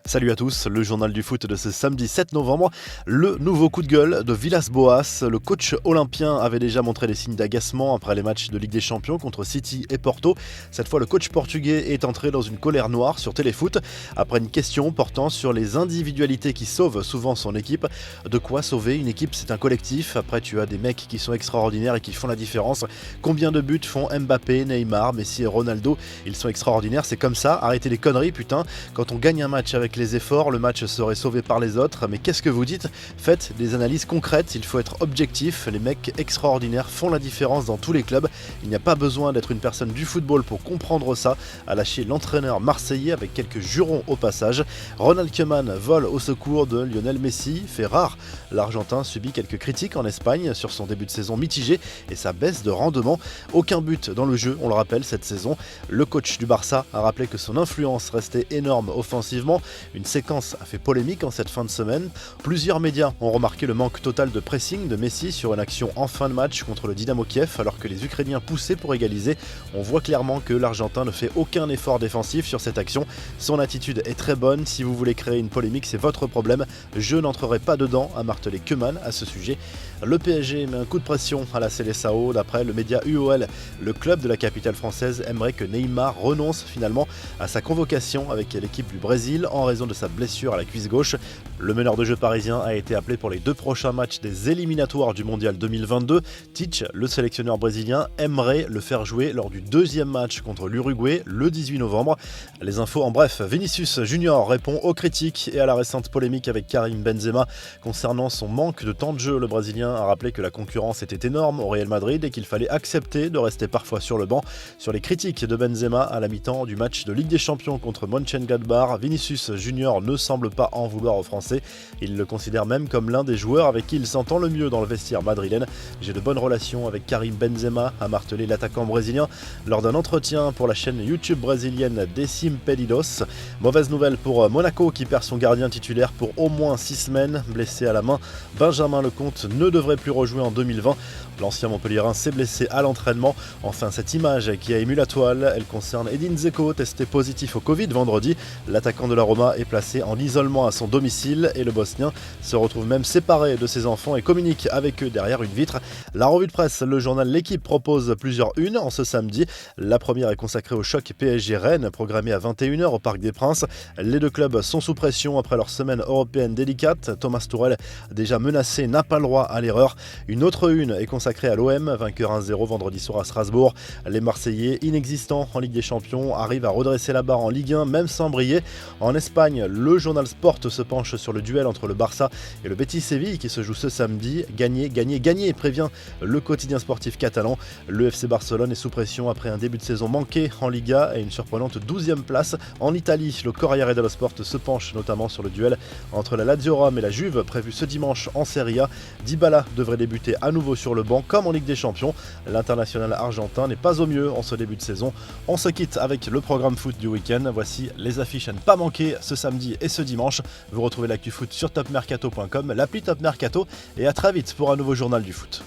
Salut à tous, le journal du foot de ce samedi 7 novembre. Le nouveau coup de gueule de Villas-Boas. Le coach olympien avait déjà montré des signes d'agacement après les matchs de Ligue des Champions contre City et Porto. Cette fois, le coach portugais est entré dans une colère noire sur Téléfoot après une question portant sur les individualités qui sauvent souvent son équipe. De quoi sauver une équipe? C'est un collectif. Après, tu as des mecs qui sont extraordinaires et qui font la différence. Combien de buts font Mbappé, Neymar, Messi et Ronaldo? Ils sont extraordinaires, c'est comme ça. Arrêtez les conneries, putain. Quand on gagne un match avec les efforts, le match serait sauvé par les autres. Mais qu'est-ce que vous dites? Faites des analyses concrètes, il faut être objectif. Les mecs extraordinaires font la différence dans tous les clubs. Il n'y a pas besoin d'être une personne du football pour comprendre ça, a lâché l'entraîneur marseillais avec quelques jurons au passage. Ronald Koeman vole au secours de Lionel Messi, fait rare. L'Argentin subit quelques critiques en Espagne sur son début de saison mitigé et sa baisse de rendement. Aucun but dans le jeu, on le rappelle, cette saison. Le coach du Barça a rappelé que son influence restait énorme offensivement. Une séquence a fait polémique en cette fin de semaine. Plusieurs médias ont remarqué le manque total de pressing de Messi sur une action en fin de match contre le Dynamo Kiev alors que les Ukrainiens poussaient pour égaliser. On voit clairement que l'Argentin ne fait aucun effort défensif sur cette action. Son attitude est très bonne. Si vous voulez créer une polémique, c'est votre problème. Je n'entrerai pas dedans, a martelé Koeman à ce sujet. Le PSG met un coup de pression à la Seleção. D'après le média UOL, le club de la capitale française aimerait que Neymar renonce finalement à sa convocation avec l'équipe du Brésil en raison de sa blessure à la cuisse gauche. Le meneur de jeu parisien a été appelé pour les 2 prochains matchs des éliminatoires du Mondial 2022. Tite, le sélectionneur brésilien, aimerait le faire jouer lors du 2e match contre l'Uruguay le 18 novembre. Les infos en bref, Vinicius Junior répond aux critiques et à la récente polémique avec Karim Benzema concernant son manque de temps de jeu. Le Brésilien a rappelé que la concurrence était énorme au Real Madrid et qu'il fallait accepter de rester parfois sur le banc. Sur les critiques de Benzema à la mi-temps du match de Ligue des Champions contre Mönchengladbach, Vinicius Junior ne semble pas en vouloir aux Français. Il le considère même comme l'un des joueurs avec qui il s'entend le mieux dans le vestiaire madrilène. J'ai de bonnes relations avec Karim Benzema, a martelé l'attaquant brésilien lors d'un entretien pour la chaîne YouTube brésilienne Desimpedidos. Mauvaise nouvelle pour Monaco qui perd son gardien titulaire pour au moins 6 semaines. Blessé à la main, Benjamin Lecomte ne devrait plus rejouer en 2020. L'ancien Montpellierin s'est blessé à l'entraînement. Enfin, cette image qui a ému la toile, elle concerne Edin Dzeko, testé positif au Covid vendredi. L'attaquant de la Roma est placé en isolement à son domicile et le Bosnien se retrouve même séparé de ses enfants et communique avec eux derrière une vitre. La revue de presse, le journal L'Équipe propose plusieurs unes en ce samedi. La première est consacrée au choc PSG-Rennes, programmé à 21h au Parc des Princes. Les 2 clubs sont sous pression après leur semaine européenne délicate. Thomas Tuchel, déjà menacé, n'a pas le droit à l'erreur. Une autre une est consacrée à l'OM, vainqueur 1-0 vendredi soir à Strasbourg. Les Marseillais, inexistants en Ligue des Champions, arrivent à redresser la barre en Ligue 1, même sans briller. En Espagne, le journal Sport se penche sur le duel entre le Barça et le Betis Séville qui se joue ce samedi. Gagner, gagner, gagner, prévient le quotidien sportif catalan. Le FC Barcelone est sous pression après un début de saison manqué en Liga et une surprenante 12e place. En Italie, le Corriere dello Sport se penche notamment sur le duel entre la Lazio Rome et la Juve prévu ce dimanche en Serie A. Dybala devrait débuter à nouveau sur le banc comme en Ligue des Champions. L'international argentin n'est pas au mieux en ce début de saison. On se quitte avec le programme foot du week-end. Voici les affiches à ne pas manquer ce samedi et ce dimanche. Vous retrouvez l'actu foot sur topmercato.com, l'appli Top Mercato et à très vite pour un nouveau journal du foot.